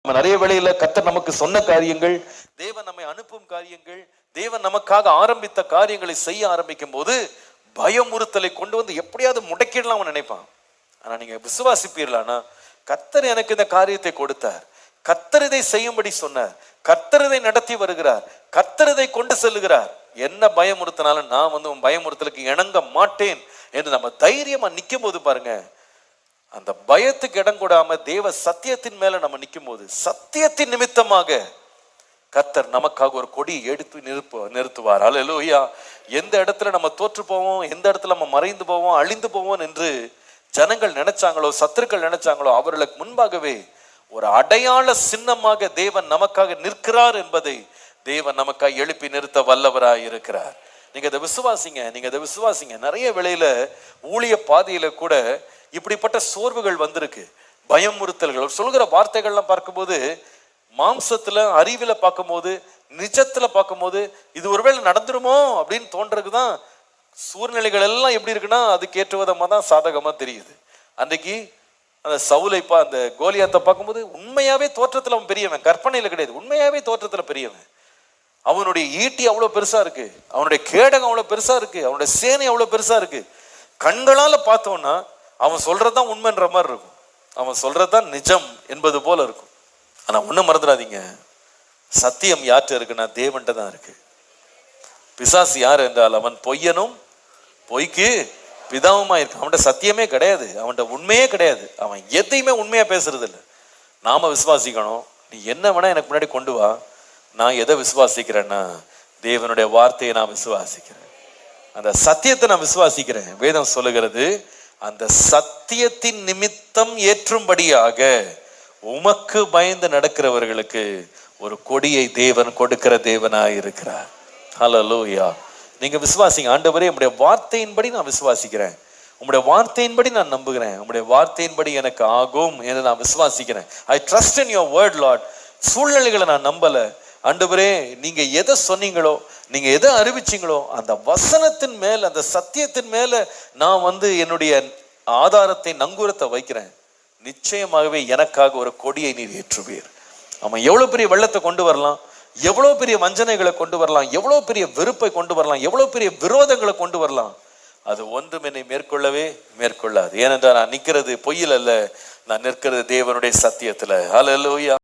நம்ம நிறைய வேளையில கர்த்தர் நமக்கு சொன்ன காரியங்கள், தேவன் நம்மை அனுப்பும் காரியங்கள், தேவன் நமக்காக ஆரம்பித்த காரியங்களை செய்ய ஆரம்பிக்கும் போது பயமுறுத்தலை கொண்டு வந்து எப்படியாவது முடக்கிடலாம் நினைப்பான். ஆனா நீங்க விசுவாசிப்பீர்களானா, கர்த்தர் எனக்கு இந்த காரியத்தை கொடுத்தார், கர்த்தர் இதை செய்யும்படி சொன்னார், கர்த்தர் இதை நடத்தி வருகிறார், கர்த்தர் இதை கொண்டு செல்லுகிறார், என்ன பயமுறுத்தினாலும் நான் உன் பயமுறுத்தலுக்கு இணங்க மாட்டேன் என்று நம்ம தைரியமா நிற்கும் போது பாருங்க, அந்த பயத்துக்கு இடம் கொடாம தேவ சத்தியத்தின் மேல நம்ம நிற்கும் போது, சத்தியத்தின் நிமித்தமாக கர்த்தர் நமக்காக ஒரு கொடியை எடுத்து நிறுத்துவார். அல்லேலூயா. எந்த இடத்துல நம்ம தோற்று போவோம், எந்த இடத்துல நம்ம மறைந்து போவோம், அழிந்து போவோம் என்று ஜனங்கள் நினைச்சாங்களோ, சத்துருக்கள் நினைச்சாங்களோ, அவர்களுக்கு முன்பாகவே ஒரு அடையாள சின்னமாக தேவன் நமக்காக நிற்கிறார் என்பதை தேவன் நமக்காக எழுப்பி நிறுத்த வல்லவராய் இருக்கிறார். நீங்க அதை விசுவாசிங்க. நிறைய வேளையில ஊழிய பாதையில கூட இப்படிப்பட்ட சோர்வுகள் வந்திருக்கு, பயமுறுத்தல்கள். சொல்கிற வார்த்தைகள்லாம் பார்க்கும்போது, மாம்சத்துல அறிவில பார்க்கும்போது, நிஜத்துல பார்க்கும்போது இது ஒருவேளை நடந்துருமோ அப்படின்னு தோன்றதுதான். சூழ்நிலைகள் எல்லாம் எப்படி இருக்குன்னா அதுக்கு ஏற்ற விதமா தான் சாதகமா தெரியுது. அன்றைக்கு அந்த சவுலைப்பா, அந்த கோலியாத்தை பார்க்கும்போது உண்மையாவே தோற்றத்துல அவன் பெரியவன், கற்பனையில கிடையாது, உண்மையாவே தோற்றத்துல பெரியவன். அவனுடைய ஈட்டி அவ்வளவு பெருசா இருக்கு, அவனுடைய கேடகம் அவ்வளவு பெருசா இருக்கு, அவனுடைய சேனை அவ்வளவு பெருசா இருக்கு. கண்களால பார்த்தோம்னா அவன் சொல்றதுதான் உண்மைன்ற மாதிரி இருக்கும், அவன் சொல்றதுதான் நிஜம் என்பது போல இருக்கும். ஆனா ஒண்ணு மறந்துடாதீங்க, சத்தியம் யார்கிட்ட இருக்குன்னா தேவன்கிட்ட தான் இருக்கு. பிசாசு யார் என்றால் அவன் பொய்யனும் பொய்க்கு பிதாவுமா இருக்கு. அவன்கிட்ட சத்தியமே கிடையாது, அவன்கிட்ட உண்மையே கிடையாது, அவன் எதையுமே உண்மையா பேசுறது இல்லை. நாம விசுவாசிக்கணும். நீ என்ன வேணா எனக்கு முன்னாடி கொண்டு வா, நான் எதை விசுவாசிக்கிறேன்னா தேவனுடைய வார்த்தையை நான் விசுவாசிக்கிறேன், அந்த சத்தியத்தை நான் விசுவாசிக்கிறேன். வேதம் சொல்லுகிறது, அந்த சத்தியத்தின் நிமித்தம் ஏற்றும்படியாக உமக்கு பயந்து நடக்கிறவர்களுக்கு ஒரு கொடியை தேவன் கொடுக்கிற தேவனாய் இருக்கிறார். ஹல்லேலூயா. நீங்க விசுவாசிங்க. ஆண்டவரே, உம்முடைய வார்த்தையின்படி நான் விசுவாசிக்கிறேன், உம்முடைய வார்த்தையின்படி நான் நம்புகிறேன், உம்முடைய வார்த்தையின்படி எனக்கு ஆகும் என்று நான் விசுவாசிக்கிறேன். I trust in your word Lord. சூழ்நிலைகளை நான் நம்பல. ஆண்டவரே, நீங்க எதை சொன்னீங்களோ, நீங்க எதை அறிவிச்சீங்களோ அந்த வசனத்தின் மேல, அந்த சத்தியத்தின் மேல நான் என்னுடைய ஆதாரத்தை, நங்கூரத்தை வைக்கிறேன். நிச்சயமாகவே எனக்காக ஒரு கொடியை நீர் ஏற்றுவீர். அவன் எவ்வளவு பெரிய வெள்ளத்தை கொண்டு வரலாம், எவ்வளவு பெரிய வஞ்சனைகளை கொண்டு வரலாம், எவ்வளவு பெரிய வெறுப்பை கொண்டு வரலாம், எவ்வளவு பெரிய விரோதங்களை கொண்டு வரலாம், அது ஒன்றும் என்னை மேற்கொள்ளாது. ஏனென்றால் நான் நிற்கிறது பொய்யில் அல்ல, நான் நிற்கிறது தேவனுடைய சத்தியத்துல. ஹல்லேலூயா.